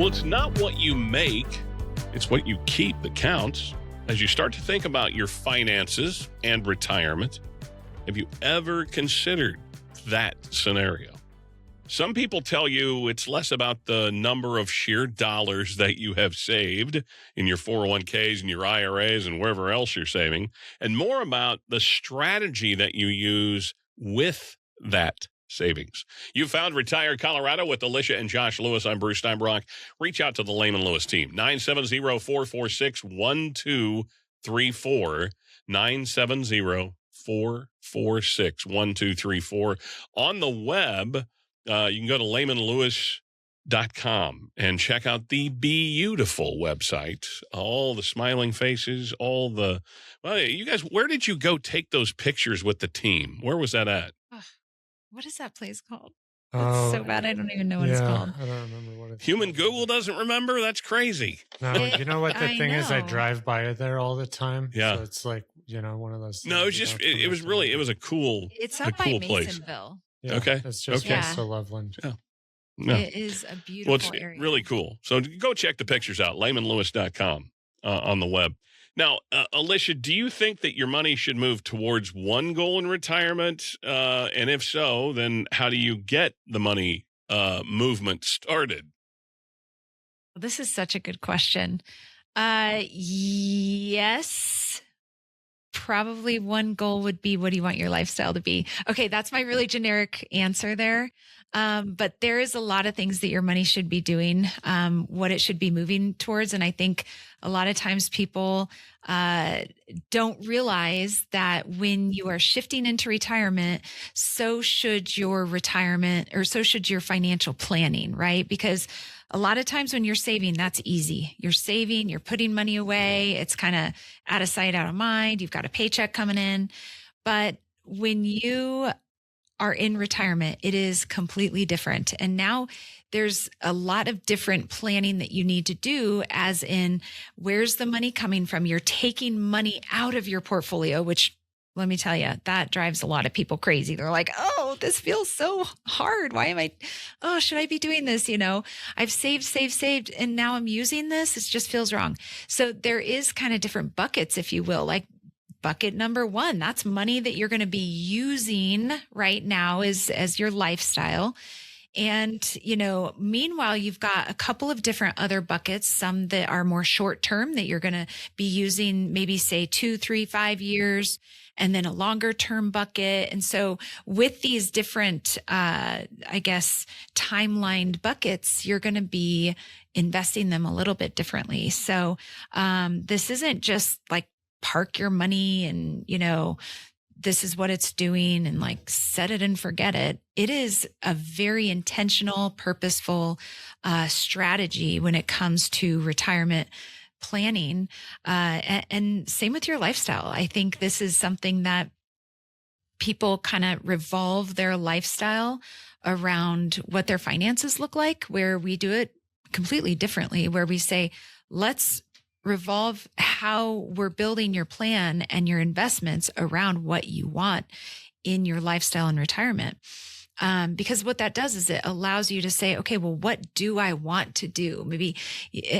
it's not what you make, it's what you keep that counts. As you start to think about your finances and retirement, have you ever considered that scenario? Some people tell you it's less about the number of sheer dollars that you have saved in your 401ks and your IRAs and wherever else you're saving, and more about the strategy that you use with that savings. You found Retire Colorado with Alicia and Josh Lewis. I'm Bruce Steinbrock. Reach out to the Lehman Lewis team. 970-446-1234. 970-446-1234. On the web, you can go to lehmanlewis.com and check out the beautiful website. All the smiling faces, all the... Well, you guys, where did you go take those pictures with the team? Where was that at? What is that place called? It's so bad. I don't even know what it's called. I don't remember what it's Human called. Google doesn't remember? That's crazy. No, you know what the thing is? I know. drive by it there all the time. Yeah. So it's like, one of those. No, it's things just, you don't it was commit really, to. it was a cool, It's a up by cool place. Masonville. Yeah, Okay. It's just Okay. next to Loveland. No. It is a beautiful Well, it's area. really cool. So go check the pictures out, lehmanlewis.com on the web. Now, Alicia, do you think that your money should move towards one goal in retirement? And if so, then how do you get the money movement started? This is such a good question. Yes. Probably one goal would be, what do you want your lifestyle to be? Okay, that's my really generic answer there. But there is a lot of things that your money should be doing, what it should be moving towards. And I think a lot of times people don't realize that when you are shifting into retirement, so should your retirement, or so should your financial planning, right? Because a lot of times when you're saving, that's easy. You're saving, you're putting money away. It's kind of out of sight, out of mind. You've got a paycheck coming in. But when you are in retirement, it is completely different. And now there's a lot of different planning that you need to do, as in, where's the money coming from? You're taking money out of your portfolio, which, let me tell you, that drives a lot of people crazy. They're like, oh, this feels so hard. Should I be doing this? I've saved, and now I'm using this. It just feels wrong. So there is kind of different buckets, if you will, like bucket number one, that's money that you're going to be using right now as your lifestyle. And, meanwhile, you've got a couple of different other buckets, some that are more short term that you're going to be using, maybe say 2, 3, 5 years, and then a longer term bucket. And so with these different, timelined buckets, you're going to be investing them a little bit differently. So, this isn't just like park your money and, this is what it's doing and like set it and forget it. It is a very intentional, purposeful strategy when it comes to retirement planning. And same with your lifestyle. I think this is something that people kind of revolve their lifestyle around what their finances look like, where we do it completely differently, where we say, let's revolve how we're building your plan and your investments around what you want in your lifestyle and retirement. Because what that does is it allows you to say, okay, well, what do I want to do? Maybe,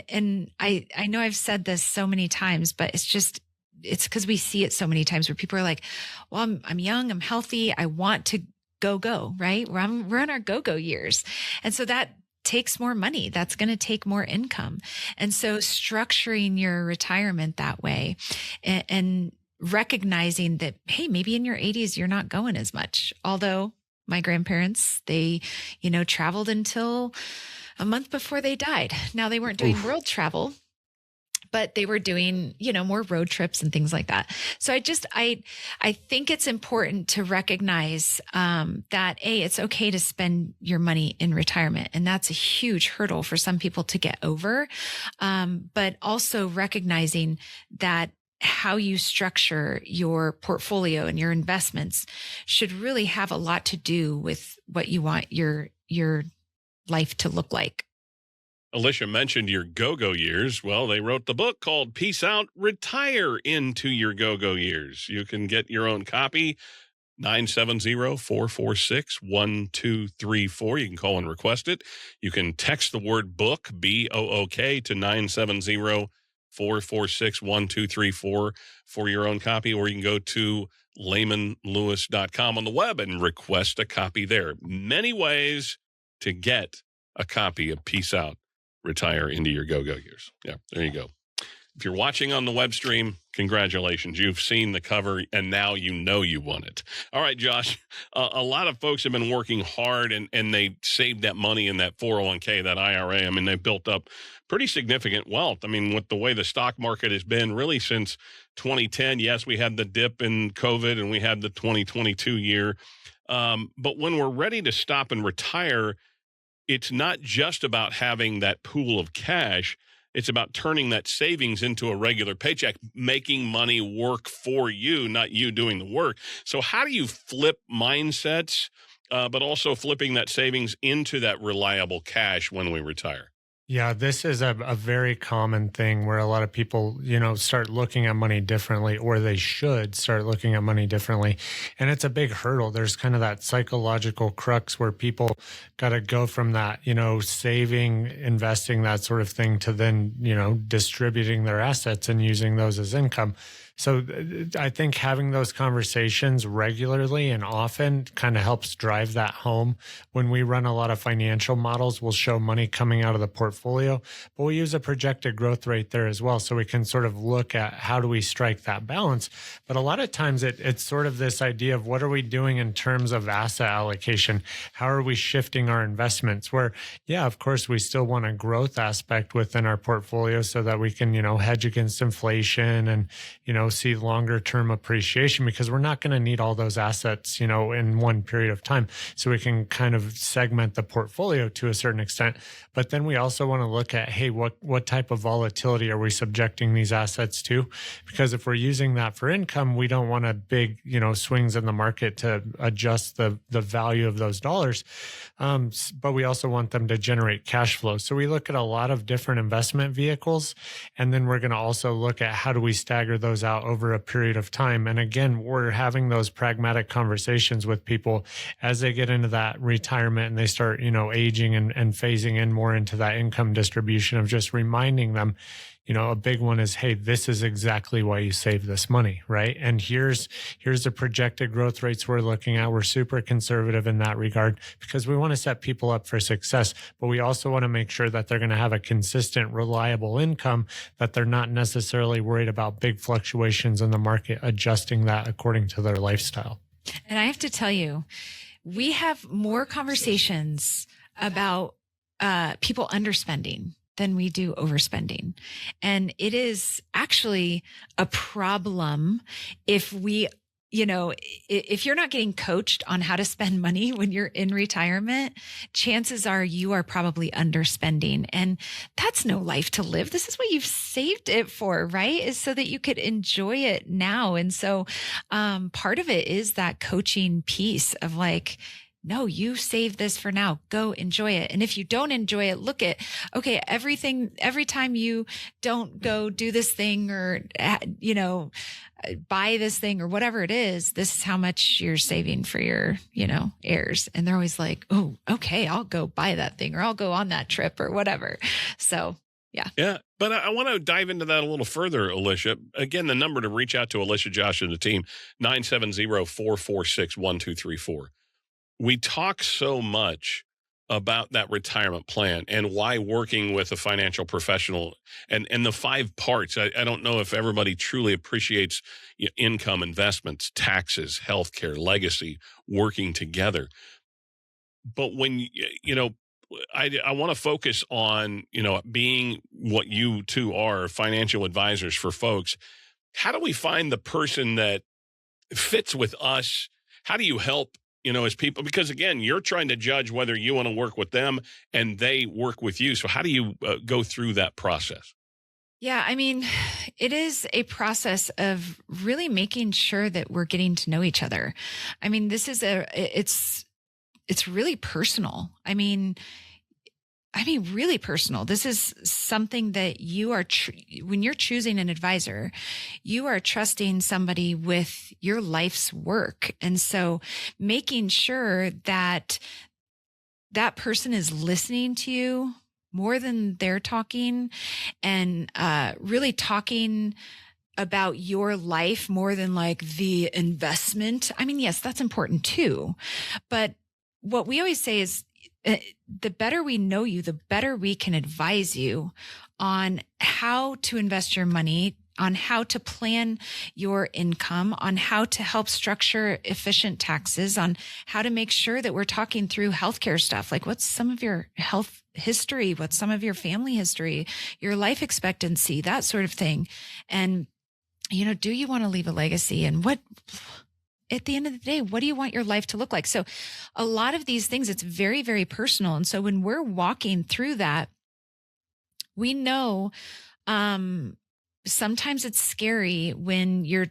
and I know I've said this so many times, but it's because we see it so many times where people are like, well, I'm young, I'm healthy, I want to go, right? We're in our go years. And so that takes more money. That's going to take more income. And so structuring your retirement that way and recognizing that, hey, maybe in your 80s, you're not going as much. Although my grandparents, they, traveled until a month before they died. Now they weren't doing world travel, but they were doing, more road trips and things like that. So I think it's important to recognize that it's okay to spend your money in retirement. And that's a huge hurdle for some people to get over. But also recognizing that how you structure your portfolio and your investments should really have a lot to do with what you want your life to look like. Alicia mentioned your go-go years. Well, they wrote the book called Peace Out, Retire into Your Go-Go Years. You can get your own copy 970-446-1234. You can call and request it. You can text the word book, BOOK, to 970-446-1234 for your own copy, or you can go to laymanlewis.com on the web and request a copy there. Many ways to get a copy of Peace Out, Retire into Your Go-Go Years. Yeah, there you go. If you're watching on the web stream, congratulations. You've seen the cover, and now you know you want it. All right, Josh, a lot of folks have been working hard, and they saved that money in that 401k, that IRA. I mean, they've built up pretty significant wealth. I mean, with the way the stock market has been really since 2010, yes, we had the dip in COVID, and we had the 2022 year. But when we're ready to stop and retire, it's not just about having that pool of cash. It's about turning that savings into a regular paycheck, making money work for you, not you doing the work. So how do you flip mindsets, but also flipping that savings into that reliable cash when we retire? Yeah, this is a very common thing where a lot of people, start looking at money differently, or they should start looking at money differently. And it's a big hurdle. There's kind of that psychological crux where people got to go from that, saving, investing, that sort of thing, to then, distributing their assets and using those as income. So I think having those conversations regularly and often kind of helps drive that home. When we run a lot of financial models, we'll show money coming out of the portfolio, but we use a projected growth rate there as well. So we can sort of look at how do we strike that balance. But a lot of times it's sort of this idea of what are we doing in terms of asset allocation? How are we shifting our investments? Where, yeah, of course, we still want a growth aspect within our portfolio so that we can, hedge against inflation and, see longer term appreciation, because we're not going to need all those assets, in one period of time. So we can kind of segment the portfolio to a certain extent. But then we also want to look at, hey, what type of volatility are we subjecting these assets to? Because if we're using that for income, we don't want a big, swings in the market to adjust the value of those dollars. But we also want them to generate cash flow. So we look at a lot of different investment vehicles, and then we're going to also look at how do we stagger those out over a period of time. And again, we're having those pragmatic conversations with people as they get into that retirement and they start, aging and phasing in more into that income distribution, of just reminding them, a big one is, hey, this is exactly why you save this money, right? And here's the projected growth rates we're looking at. We're super conservative in that regard because we want to set people up for success, but we also want to make sure that they're going to have a consistent, reliable income, that they're not necessarily worried about big fluctuations in the market, adjusting that according to their lifestyle. And I have to tell you, we have more conversations about people underspending than we do overspending. And it is actually a problem if we, if you're not getting coached on how to spend money when you're in retirement, chances are you are probably underspending. And that's no life to live. This is what you've saved it for, right? Is so that you could enjoy it now. And so part of it is that coaching piece of like, no, you save this for now. Go enjoy it. And if you don't enjoy it, look at, okay, every time you don't go do this thing or, buy this thing or whatever it is, this is how much you're saving for your, heirs. And they're always like, oh, okay, I'll go buy that thing or I'll go on that trip or whatever. So yeah. Yeah. But I want to dive into that a little further, Alicia. Again, the number to reach out to Alicia, Josh, and the team, 970-446-1234. We talk so much about that retirement plan and why working with a financial professional and the 5 parts. I don't know if everybody truly appreciates income, investments, taxes, healthcare, legacy, working together. But when, I want to focus on, being what you two are, financial advisors for folks. How do we find the person that fits with us? How do you help as people, because again, you're trying to judge whether you want to work with them and they work with you. So how do you go through that process? Yeah, I mean, it is a process of really making sure that we're getting to know each other. I mean, this is it's really personal. I mean, really personal. This is something that you are, when you're choosing an advisor, you are trusting somebody with your life's work. And so making sure that that person is listening to you more than they're talking, and really talking about your life more than like the investment. I mean, yes, that's important too. But what we always say is, the better we know you, the better we can advise you on how to invest your money, on how to plan your income, on how to help structure efficient taxes, on how to make sure that we're talking through healthcare stuff. Like, what's some of your health history? What's some of your family history, your life expectancy, that sort of thing. And, do you want to leave a legacy? And at the end of the day, what do you want your life to look like? So a lot of these things, it's very, very personal. And so when we're walking through that, we know, sometimes it's scary when you're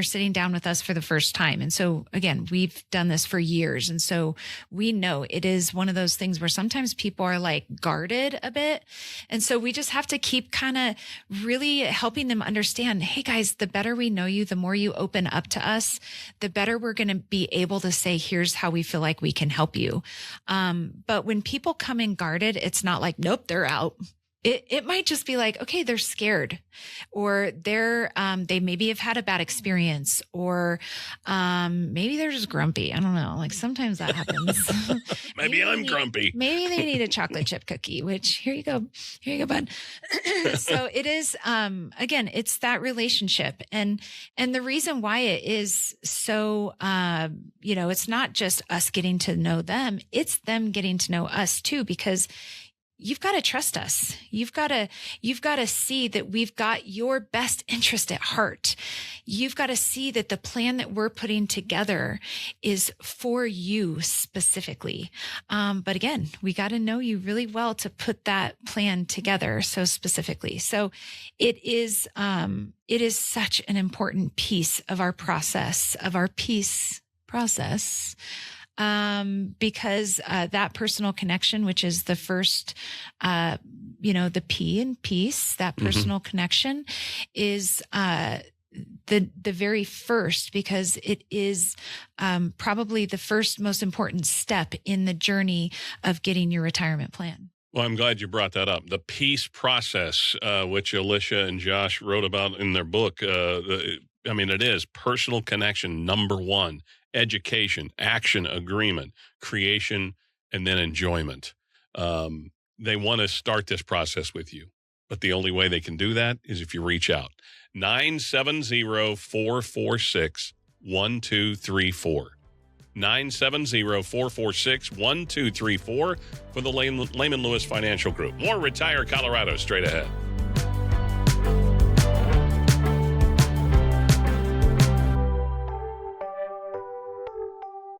sitting down with us for the first time. And so again, we've done this for years. And so we know it is one of those things where sometimes people are like guarded a bit. And so we just have to keep kind of really helping them understand, hey guys, the better we know you, the more you open up to us, the better we're going to be able to say, here's how we feel like we can help you. But when people come in guarded, it's not like, nope, they're out. It might just be like, okay, they're scared, or they maybe have had a bad experience, or maybe they're just grumpy. I don't know. Like sometimes that happens. maybe I'm grumpy. Maybe they need a chocolate chip cookie, which here you go, bud. So it is, again, it's that relationship. And the reason why it is so, it's not just us getting to know them, it's them getting to know us too, because you've got to trust us. You've got to see that we've got your best interest at heart. You've got to see that the plan that we're putting together is for you specifically. But again, we got to know you really well to put that plan together so specifically. So it is such an important piece of our process, of our peace process. Because that personal connection, which is the first, the P in peace, that personal connection is the very first, because it is probably the first most important step in the journey of getting your retirement plan. Well, I'm glad you brought that up. The peace process, which Alicia and Josh wrote about in their book. It is personal connection, number one. Education, action, agreement, creation, and then enjoyment. They want to start this process with you, but the only way they can do that is if you reach out. 970-446-1234. 970-446-1234 for the Lehman Lewis Financial Group. More Retire Colorado straight ahead.